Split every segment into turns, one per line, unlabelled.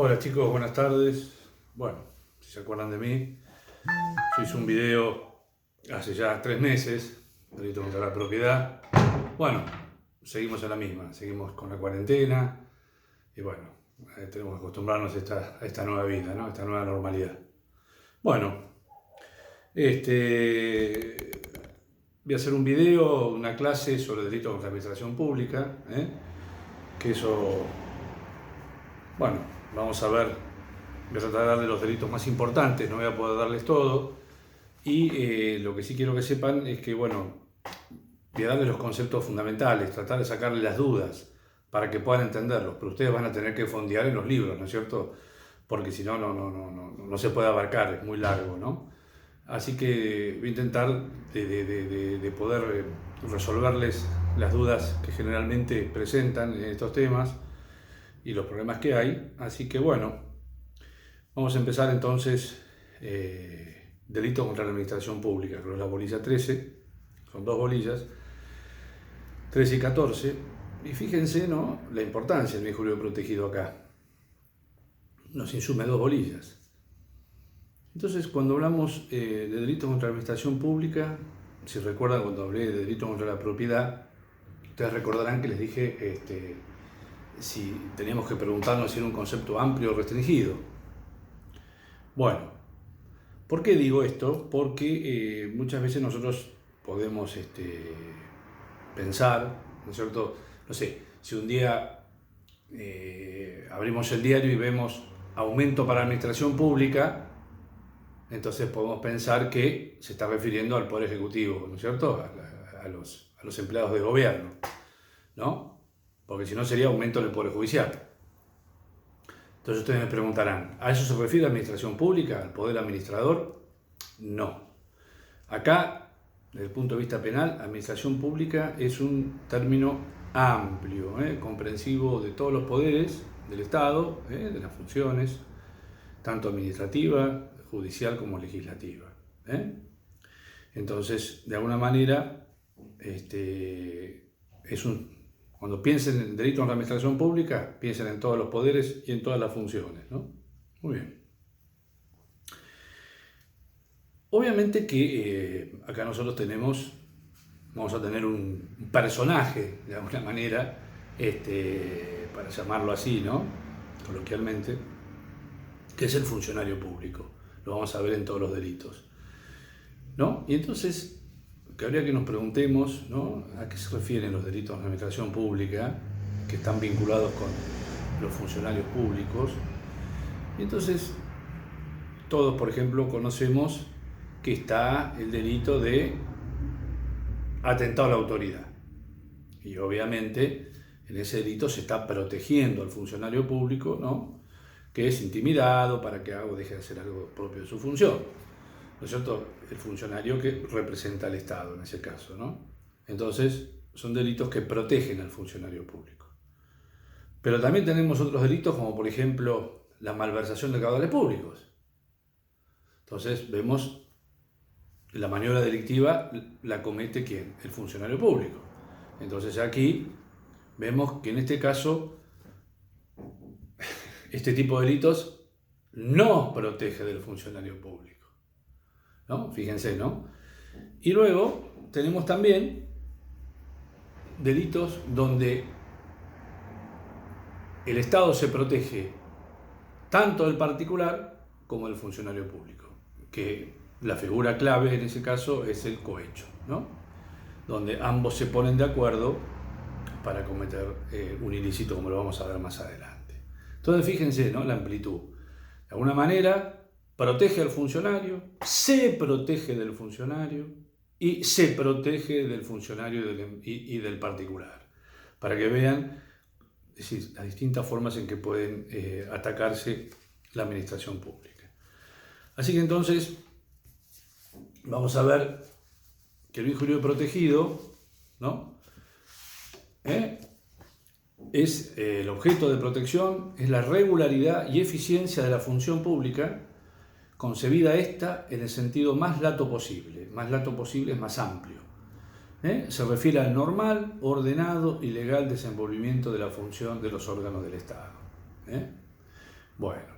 Hola chicos, buenas tardes. Bueno, si se acuerdan de mí, yo hice un video hace ya 3 meses, delito contra la propiedad. Bueno, seguimos en la misma, seguimos con la cuarentena y bueno, tenemos que acostumbrarnos a esta nueva vida, ¿no? Esta nueva normalidad. Bueno, voy a hacer un video, una clase sobre delito contra la administración pública, que eso, bueno, vamos a ver. Voy a tratar de darle los delitos más importantes, no voy a poder darles todo. Y lo que sí quiero que sepan es que, bueno, voy a darles los conceptos fundamentales, tratar de sacarles las dudas para que puedan entenderlos. Pero ustedes van a tener que fondear en los libros, ¿no es cierto? Porque si no, no se puede abarcar, es muy largo, ¿no? Así que voy a intentar de poder resolverles las dudas que generalmente presentan en estos temas y los problemas que hay. Así que, bueno. Vamos a empezar entonces, delito contra la administración pública, que es la bolilla 13, son 2 bolillas, 13 y 14, y fíjense, ¿no?, la importancia del bien jurídico protegido acá. Nos insume 2 bolillas. Entonces, cuando hablamos de delito contra la administración pública, si recuerdan cuando hablé de delito contra la propiedad, ustedes recordarán que les dije si teníamos que preguntarnos si era un concepto amplio o restringido. Bueno, ¿por qué digo esto? Porque muchas veces nosotros podemos pensar, ¿no es cierto? No sé, si un día abrimos el diario y vemos aumento para la administración pública, entonces podemos pensar que se está refiriendo al Poder Ejecutivo, ¿no es cierto? A los empleados de gobierno, ¿no? Porque si no sería aumento en el Poder Judicial. Entonces ustedes me preguntarán, ¿a eso se refiere la administración pública, al poder administrador? No. Acá, desde el punto de vista penal, administración pública es un término amplio, comprensivo de todos los poderes del Estado, de las funciones, tanto administrativa, judicial como legislativa. Entonces, de alguna manera, cuando piensen en delito en la administración pública, piensen en todos los poderes y en todas las funciones, ¿no? Muy bien. Obviamente que acá nosotros vamos a tener un personaje, de alguna manera, para llamarlo así, ¿no?, coloquialmente, que es el funcionario público. Lo vamos a ver en todos los delitos, ¿no? Y entonces, que habría que nos preguntemos, ¿no?, a qué se refieren los delitos de la administración pública que están vinculados con los funcionarios públicos. Y entonces, todos, por ejemplo, conocemos que está el delito de atentado a la autoridad. Y obviamente, en ese delito se está protegiendo al funcionario público, ¿no?, que es intimidado para que haga o deje de hacer algo propio de su función. ¿No es cierto? El funcionario que representa al Estado en ese caso, ¿no? Entonces, son delitos que protegen al funcionario público. Pero también tenemos otros delitos, como por ejemplo la malversación de caudales públicos. Entonces, vemos la maniobra delictiva la comete ¿quién? El funcionario público. Entonces, aquí vemos que en este caso, este tipo de delitos no protege del funcionario público, ¿no? Fíjense, ¿no? Y luego tenemos también delitos donde el Estado se protege tanto del particular como del funcionario público, que la figura clave en ese caso es el cohecho, ¿no?, donde ambos se ponen de acuerdo para cometer un ilícito, como lo vamos a ver más adelante. Entonces fíjense, ¿no?, la amplitud. De alguna manera protege al funcionario, se protege del funcionario y se protege del funcionario y del particular, para que vean, es decir, las distintas formas en que pueden atacarse la administración pública. Así que entonces vamos a ver que el bien jurídico protegido, ¿no?, es el objeto de protección, es la regularidad y eficiencia de la función pública, concebida esta en el sentido más lato posible. Más lato posible es más amplio. Se refiere al normal, ordenado y legal desenvolvimiento de la función de los órganos del Estado. Bueno,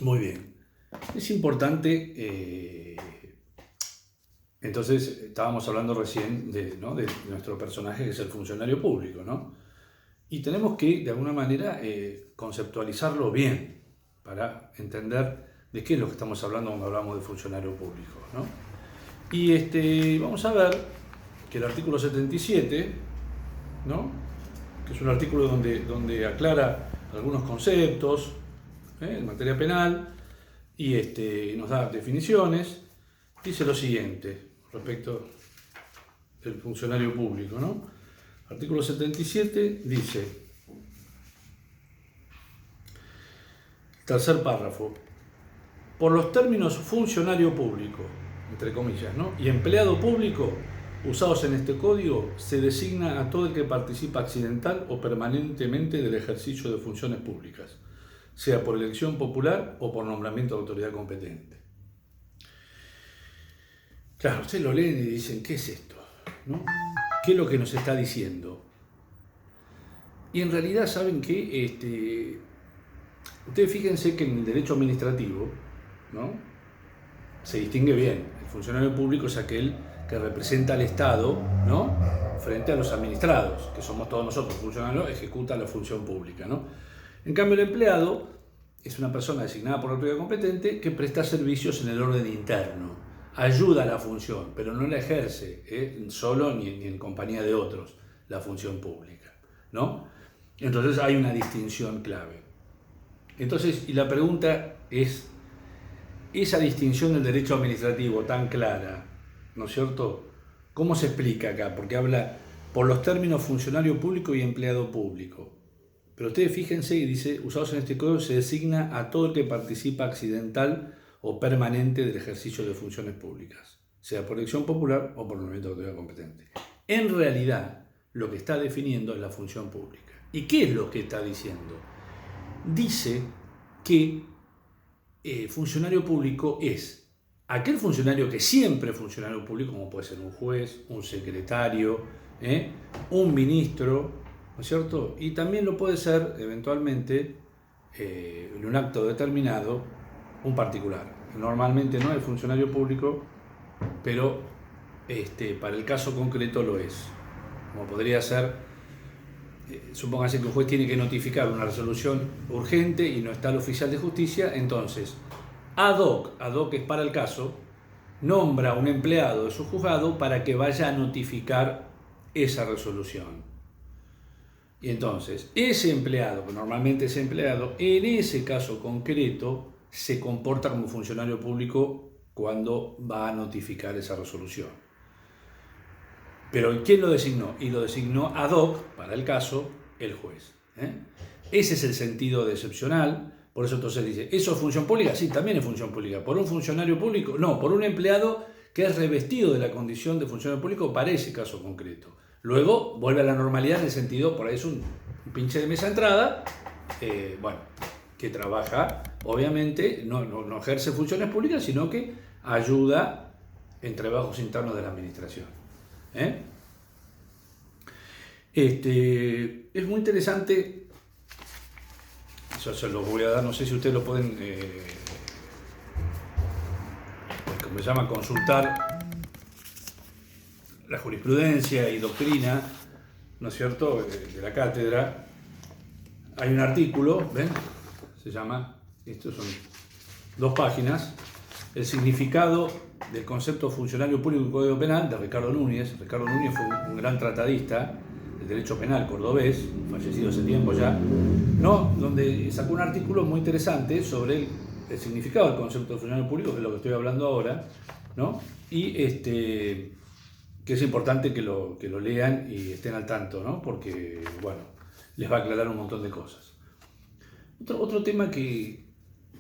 muy bien. Es importante, entonces estábamos hablando recién ¿no? de nuestro personaje que es el funcionario público, ¿no? Y tenemos que, de alguna manera, conceptualizarlo bien para entender de qué es lo que estamos hablando cuando hablamos de funcionario público, ¿no? Y vamos a ver que el artículo 77, ¿no? Que es un artículo donde aclara algunos conceptos en materia penal y nos da definiciones, dice lo siguiente respecto del funcionario público, ¿no? Artículo 77 dice, tercer párrafo, por los términos funcionario público, entre comillas, ¿no? y empleado público, usados en este código, se designa a todo el que participa accidental o permanentemente del ejercicio de funciones públicas, sea por elección popular o por nombramiento de autoridad competente. Claro, ustedes lo leen y dicen, ¿qué es esto? ¿No? ¿Qué es lo que nos está diciendo? Y en realidad saben que ustedes fíjense que en el derecho administrativo, ¿no? se distingue bien. El funcionario público es aquel que representa al Estado, ¿no? frente a los administrados, que somos todos nosotros. El funcionario ejecuta la función pública, ¿no? En cambio, el empleado es una persona designada por la autoridad competente que presta servicios en el orden interno, ayuda a la función, pero no la ejerce solo ni en compañía de otros, la función pública, ¿no? Entonces hay una distinción clave. Entonces, y la pregunta es, esa distinción del derecho administrativo tan clara, ¿no es cierto? ¿Cómo se explica acá? Porque habla por los términos funcionario público y empleado público. Pero ustedes fíjense y dice, usados en este código se designa a todo el que participa accidental o permanente del ejercicio de funciones públicas, sea por elección popular o por nombramiento de autoridad competente. En realidad, lo que está definiendo es la función pública. ¿Y qué es lo que está diciendo? Dice que funcionario público es aquel funcionario que siempre es funcionario público, como puede ser un juez, un secretario, un ministro, ¿no es cierto? Y también lo puede ser, eventualmente, en un acto determinado, un particular. Normalmente no es funcionario público, pero para el caso concreto lo es. Como podría ser, supóngase que un juez tiene que notificar una resolución urgente y no está el oficial de justicia, entonces, ad hoc es para el caso, nombra a un empleado de su juzgado para que vaya a notificar esa resolución. Y entonces, ese empleado, que normalmente es empleado, en ese caso concreto, se comporta como funcionario público cuando va a notificar esa resolución. Pero ¿quién lo designó? Y lo designó ad hoc, para el caso, el juez. Ese es el sentido de excepcional. Por eso entonces dice, ¿eso es función pública? Sí, también es función pública. ¿Por un funcionario público? No, por un empleado que es revestido de la condición de funcionario público para ese caso concreto. Luego vuelve a la normalidad en el sentido, por ahí es un pinche de mesa de entrada, que trabaja, obviamente, no ejerce funciones públicas, sino que ayuda en trabajos internos de la administración. Es muy interesante, yo se los voy a dar, no sé si ustedes lo pueden, como se llama, consultar la jurisprudencia y doctrina, ¿no es cierto?, de la cátedra. Hay un artículo, ¿ven? Se llama, estos son 2 páginas, el significado del concepto funcionario público y Código Penal, de Ricardo Núñez. Ricardo Núñez fue un gran tratadista del derecho penal cordobés, fallecido hace tiempo ya, ¿no? Donde sacó un artículo muy interesante sobre el significado del concepto de funcionario público, que es lo que estoy hablando ahora, ¿no? Y que es importante que lo lean y estén al tanto, ¿no? Porque, bueno, les va a aclarar un montón de cosas. Otro tema que,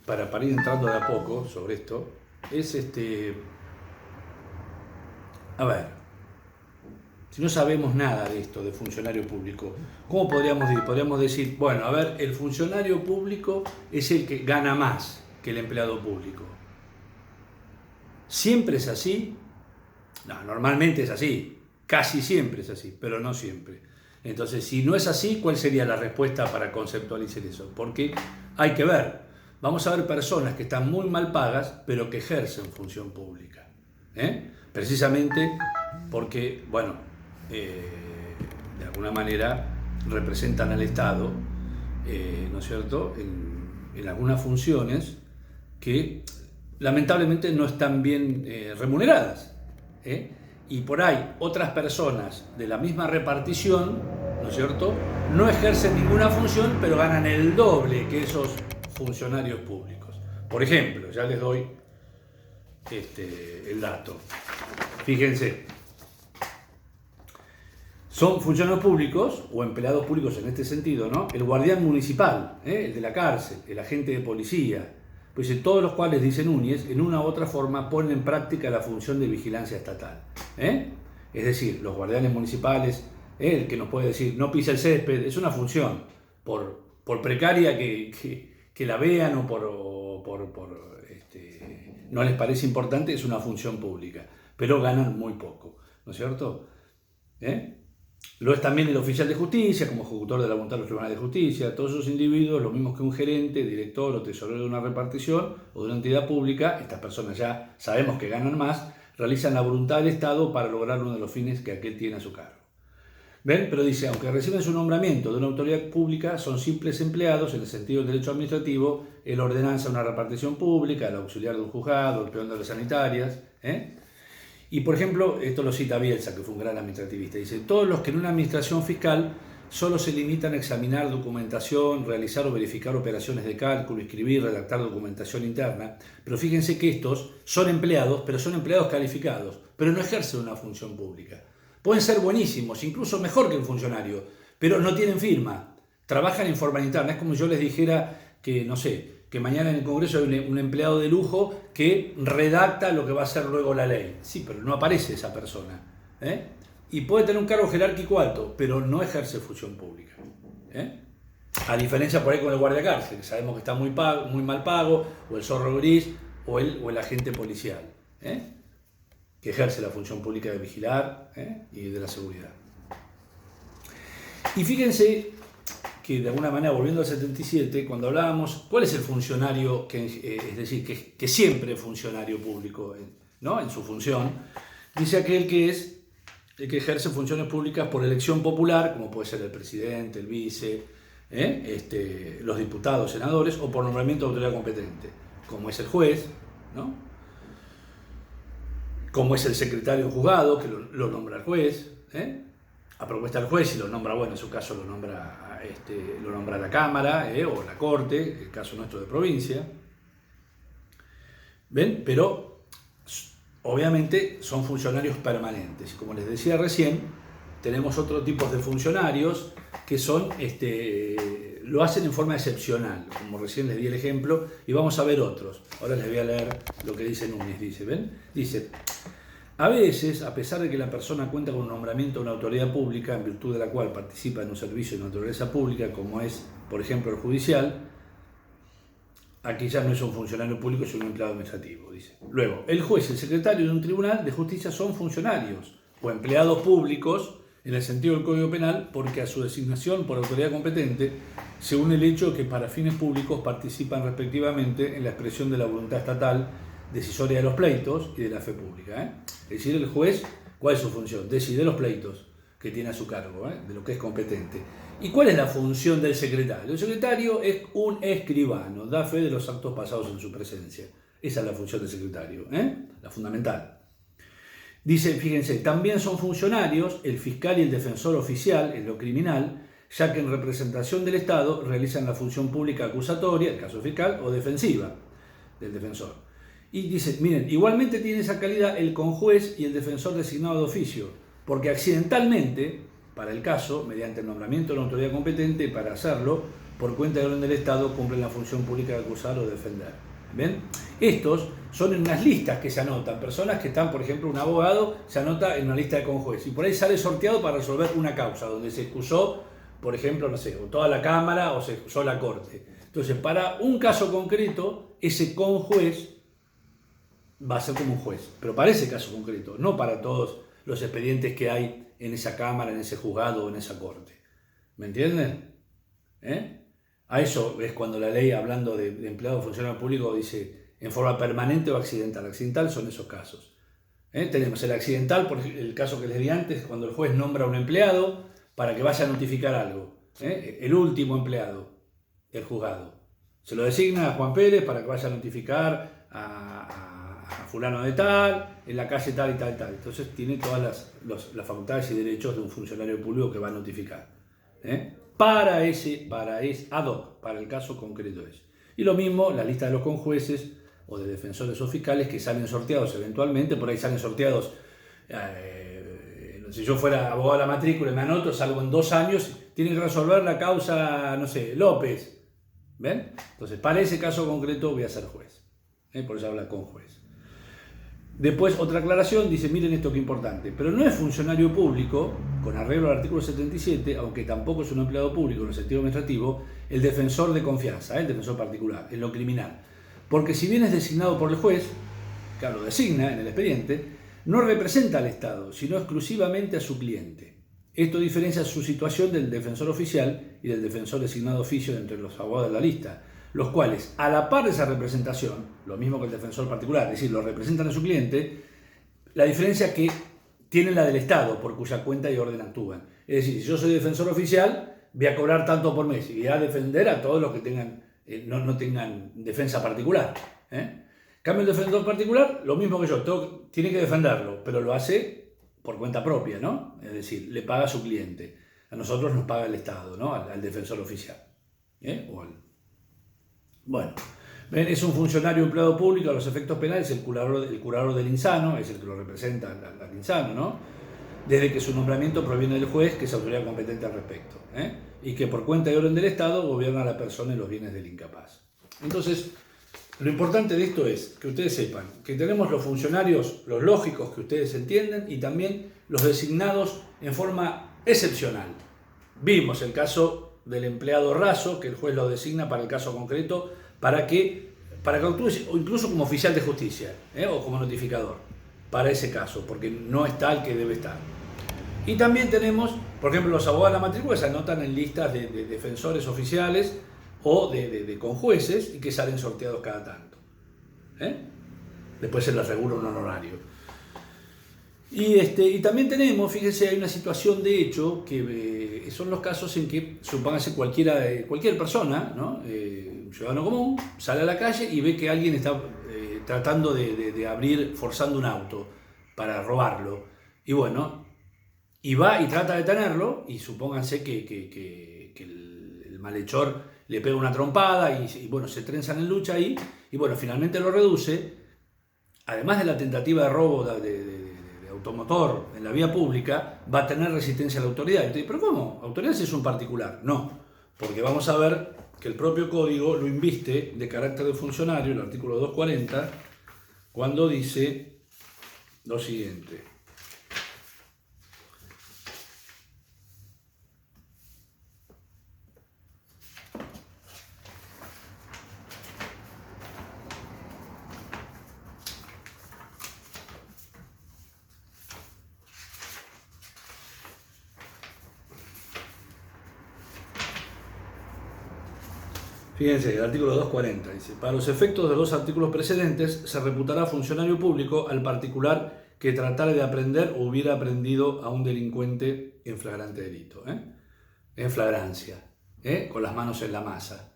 para ir entrando de a poco sobre esto, es a ver, si no sabemos nada de esto, de funcionario público, ¿cómo podríamos decir? Podríamos decir, bueno, a ver, el funcionario público es el que gana más que el empleado público. ¿Siempre es así? No, normalmente es así, casi siempre es así, pero no siempre. Entonces, si no es así, ¿cuál sería la respuesta para conceptualizar eso? Porque hay que ver, vamos a ver personas que están muy mal pagas, pero que ejercen función pública. Precisamente porque, bueno, de alguna manera representan al Estado, ¿no es cierto?, en algunas funciones que lamentablemente no están bien remuneradas. Y por ahí otras personas de la misma repartición, ¿no es cierto?, no ejercen ninguna función, pero ganan el doble que esos funcionarios públicos. Por ejemplo, ya les doy el dato. Fíjense, son funcionarios públicos o empleados públicos en este sentido, ¿no? El guardián municipal, el de la cárcel, el agente de policía, pues todos los cuales, dice Núñez, en una u otra forma ponen en práctica la función de vigilancia estatal. Es decir, los guardianes municipales, el que nos puede decir no pisa el césped, es una función, por precaria que la vean o no les parece importante, es una función pública, pero ganan muy poco, ¿no es cierto? Lo es también el oficial de justicia, como ejecutor de la voluntad de los tribunales de justicia. Todos esos individuos, lo mismo que un gerente, director o tesorero de una repartición o de una entidad pública, estas personas ya sabemos que ganan más, realizan la voluntad del Estado para lograr uno de los fines que aquel tiene a su cargo. ¿Ven? Pero dice, aunque reciben su nombramiento de una autoridad pública, son simples empleados en el sentido del derecho administrativo, el ordenanza de una repartición pública, el auxiliar de un juzgado, el peón de las sanitarias. Y por ejemplo, esto lo cita Bielsa, que fue un gran administrativista, dice, todos los que en una administración fiscal solo se limitan a examinar documentación, realizar o verificar operaciones de cálculo, escribir, redactar documentación interna, pero fíjense que estos son empleados, pero son empleados calificados, pero no ejercen una función pública. Pueden ser buenísimos, incluso mejor que un funcionario, pero no tienen firma, trabajan en forma interna. Es como yo les dijera que, no sé, que mañana en el Congreso hay un empleado de lujo que redacta lo que va a ser luego la ley. Sí, pero no aparece esa persona. Y puede tener un cargo jerárquico alto, pero no ejerce función pública. A diferencia por ahí con el guardia cárcel, que sabemos que está muy mal pago, o el zorro gris, o el agente policial, que ejerce la función pública de vigilar y de la seguridad. Y fíjense que de alguna manera, volviendo al 77, cuando hablábamos, ¿cuál es el funcionario, es decir, que siempre es funcionario público, ¿no?, en su función? Dice aquel que es el que ejerce funciones públicas por elección popular, como puede ser el presidente, el vice, los diputados, senadores, o por nombramiento de autoridad competente, como es el juez, ¿no?, como es el secretario de juzgado, que lo nombra el juez, a propuesta del juez, y lo nombra, bueno, en su caso lo nombra la Cámara o la Corte, el caso nuestro de provincia. ¿Ven? Pero obviamente son funcionarios permanentes. Como les decía recién, tenemos otros tipos de funcionarios que son, lo hacen en forma excepcional, como recién les di el ejemplo, y vamos a ver otros. Ahora les voy a leer lo que dice Núñez, dice, ¿ven? Dice, a veces, a pesar de que la persona cuenta con un nombramiento de una autoridad pública, en virtud de la cual participa en un servicio de naturaleza pública, como es, por ejemplo, el judicial, aquí ya no es un funcionario público, es un empleado administrativo, dice. Luego, el juez y el secretario de un tribunal de justicia son funcionarios o empleados públicos en el sentido del Código Penal, porque a su designación por autoridad competente se une el hecho de que para fines públicos participan respectivamente en la expresión de la voluntad estatal decisoria de los pleitos y de la fe pública. Es decir, el juez, ¿cuál es su función? Decide los pleitos que tiene a su cargo, de lo que es competente. ¿Y cuál es la función del secretario? El secretario es un escribano, da fe de los actos pasados en su presencia. Esa es la función del secretario, la fundamental. Dice, fíjense, también son funcionarios el fiscal y el defensor oficial en lo criminal, ya que en representación del Estado realizan la función pública acusatoria, el caso fiscal, o defensiva del defensor. Y dice, miren, igualmente tiene esa calidad el conjuez y el defensor designado de oficio, porque accidentalmente, para el caso, mediante el nombramiento de la autoridad competente, para hacerlo, por cuenta del orden del Estado, cumplen la función pública de acusar o defender. ¿Ven? Estos son en unas listas que se anotan, personas que están, por ejemplo, un abogado se anota en una lista de conjuez, y por ahí sale sorteado para resolver una causa, donde se excusó, por ejemplo, no sé, o toda la Cámara o se excusó la Corte. Entonces, para un caso concreto, ese conjuez va a ser como un juez, pero para ese caso concreto, no para todos los expedientes que hay en esa cámara, en ese juzgado o en esa corte. ¿Me entienden? A eso es cuando la ley, hablando de empleado o funcionario público, dice en forma permanente o accidental. Accidental son esos casos. Tenemos el accidental, por el caso que les di antes, cuando el juez nombra a un empleado para que vaya a notificar algo. El último empleado del juzgado. Se lo designa a Juan Pérez para que vaya a notificar a fulano de tal, en la calle tal y tal y tal. Entonces tiene todas las facultades y derechos de un funcionario público que va a notificar. Para ad hoc, para el caso concreto es. Y lo mismo la lista de los conjueces o de defensores o fiscales que salen sorteados eventualmente, por ahí salen sorteados, si yo fuera abogado de la matrícula y me anoto, salgo en 2 años, tienen que resolver la causa, no sé, López, ¿ven? Entonces, para ese caso concreto voy a ser juez, por eso habla con juez. Después, otra aclaración, dice, miren esto que importante, pero no es funcionario público, con arreglo al artículo 77, aunque tampoco es un empleado público en el sentido administrativo, el defensor de confianza, el defensor particular, en lo criminal. Porque si bien es designado por el juez, claro, lo designa en el expediente, no representa al Estado, sino exclusivamente a su cliente. Esto diferencia su situación del defensor oficial y del defensor designado de oficio entre los abogados de la lista, los cuales, a la par de esa representación, lo mismo que el defensor particular, es decir, lo representan a su cliente, la diferencia es que tienen la del Estado, por cuya cuenta y orden actúan. Es decir, si yo soy defensor oficial, voy a cobrar tanto por mes y voy a defender a todos los que tengan, no tengan defensa particular. Cambio el defensor particular, lo mismo que yo, tiene que defenderlo, pero lo hace por cuenta propia, ¿no? Es decir, le paga a su cliente. A nosotros nos paga el Estado, ¿no? Al defensor oficial. Bueno, es un funcionario empleado público a los efectos penales, el curador del insano, es el que lo representa al insano, ¿no? Desde que su nombramiento proviene del juez, que es autoridad competente al respecto, y que por cuenta y orden del Estado gobierna a la persona y los bienes del incapaz. Entonces, lo importante de esto es que ustedes sepan que tenemos los funcionarios, los lógicos que ustedes entienden, y también los designados en forma excepcional. Vimos el caso del empleado raso, que el juez lo designa para el caso concreto, para que actúe incluso como oficial de justicia, o como notificador, para ese caso, porque no está el que debe estar. Y también tenemos, por ejemplo, los abogados de la matrícula se anotan en listas de defensores oficiales o de conjueces y que salen sorteados cada tanto. Después se les regula un honorario. Y también tenemos, fíjense, hay una situación de hecho que son los casos en que, supóngase cualquier persona, ¿no? Un ciudadano común, sale a la calle y ve que alguien está tratando de abrir, forzando un auto para robarlo. Y bueno, y va y trata de detenerlo, y supónganse que el malhechor le pega una trompada y bueno, se trenzan en lucha ahí, y bueno, finalmente lo reduce. Además de la tentativa de robo de automotor en la vía pública, va a tener resistencia a la autoridad. Entonces, ¿pero cómo? ¿Autoridad si es un particular? No, porque vamos a ver que el propio código lo inviste de carácter de funcionario, el artículo 240, cuando dice lo siguiente. Fíjense, el artículo 240 dice: para los efectos de los artículos precedentes, se reputará funcionario público al particular que tratara de aprender o hubiera aprendido a un delincuente en flagrante delito, en flagrancia, con las manos en la masa.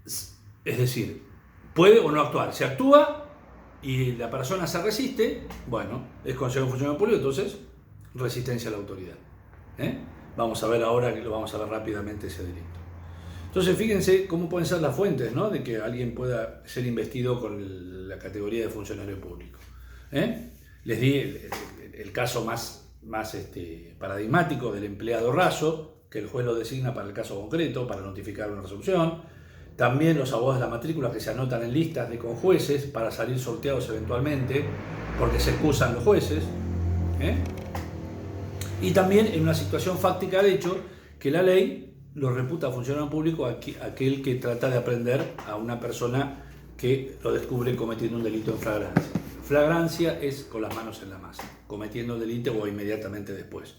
Es decir, puede o no actuar. Si actúa y la persona se resiste, bueno, es considerado un funcionario público, entonces resistencia a la autoridad. Vamos a ver ahora, que lo vamos a ver rápidamente, ese delito. Entonces, fíjense cómo pueden ser las fuentes, ¿no?, de que alguien pueda ser investido con la categoría de funcionario público. Les di el caso más paradigmático del empleado raso, que el juez lo designa para el caso concreto, para notificar una resolución. También los abogados de la matrícula que se anotan en listas de conjueces para salir sorteados eventualmente, porque se excusan los jueces. Y también en una situación fáctica de hecho, que la ley lo reputa funcionario público aquel que trata de aprender a una persona que lo descubre cometiendo un delito en flagrancia es con las manos en la masa, cometiendo el delito o inmediatamente después,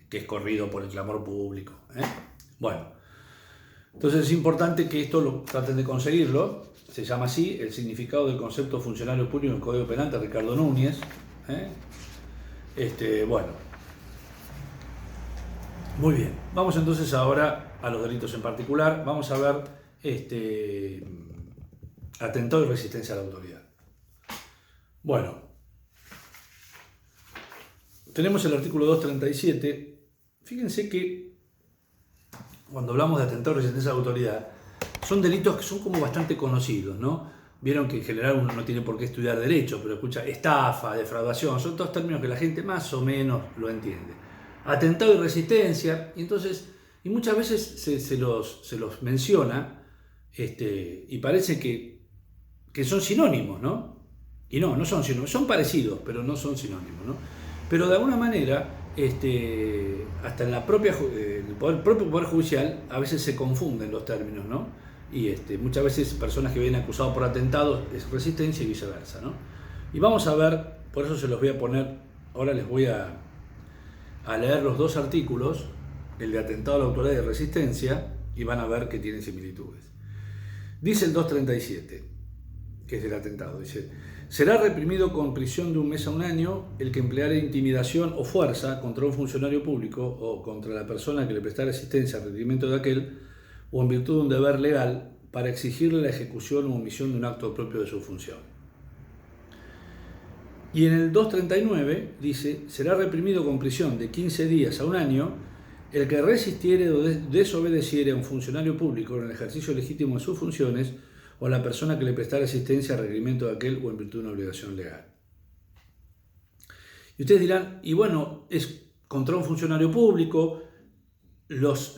que es corrido por el clamor público. Bueno, entonces es importante que esto lo traten de conseguirlo. Se llama así el significado del concepto funcionario público en el Código Penal de Ricardo Núñez. Bueno, muy bien. Vamos entonces ahora a los delitos en particular. Vamos a ver atentado y resistencia a la autoridad. Bueno, tenemos el artículo 237. Fíjense que cuando hablamos de atentado y resistencia a la autoridad, son delitos que son como bastante conocidos, ¿no? Vieron que en general uno no tiene por qué estudiar derecho, pero escucha estafa, defraudación, son todos términos que la gente más o menos lo entiende. Atentado y resistencia, y muchas veces se los menciona, y parece que son sinónimos, ¿no? Y no son sinónimos, son parecidos, pero no son sinónimos, ¿no? Pero de alguna manera, hasta en el propio Poder Judicial, a veces se confunden los términos, ¿no? Y muchas veces personas que vienen acusados por atentados es resistencia y viceversa, ¿no? Y vamos a ver, por eso se los voy a poner, ahora les voy a leer los dos artículos, el de atentado a la autoridad y de resistencia, y van a ver que tienen similitudes. Dice el 237, que es el atentado, dice: será reprimido con prisión de 1 mes a 1 año el que empleare intimidación o fuerza contra un funcionario público o contra la persona que le prestara asistencia al requerimiento de aquel, o en virtud de un deber legal, para exigirle la ejecución o omisión de un acto propio de su función. Y en el 239 dice: será reprimido con prisión de 15 días a 1 año el que resistiere o desobedeciere a un funcionario público en el ejercicio legítimo de sus funciones o a la persona que le prestara asistencia al requerimiento de aquel o en virtud de una obligación legal. Y ustedes dirán, y bueno, es contra un funcionario público, las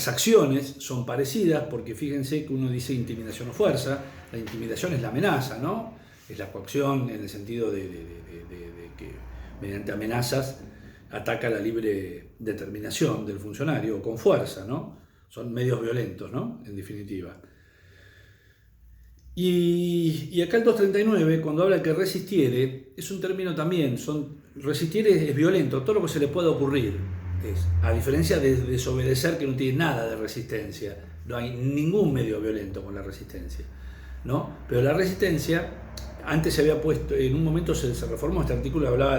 acciones son parecidas, porque fíjense que uno dice intimidación o fuerza. La intimidación es la amenaza, ¿no? Es la coacción en el sentido de que mediante amenazas ataca la libre determinación del funcionario, o con fuerza, ¿no? Son medios violentos, ¿no? En definitiva. Y acá el 239, cuando habla que resistiere, es un término también, resistiere es violento, todo lo que se le pueda ocurrir. A diferencia de desobedecer, que no tiene nada de resistencia, no hay ningún medio violento con la resistencia, ¿no? Pero la resistencia, antes se había puesto, en un momento se reformó este artículo, hablaba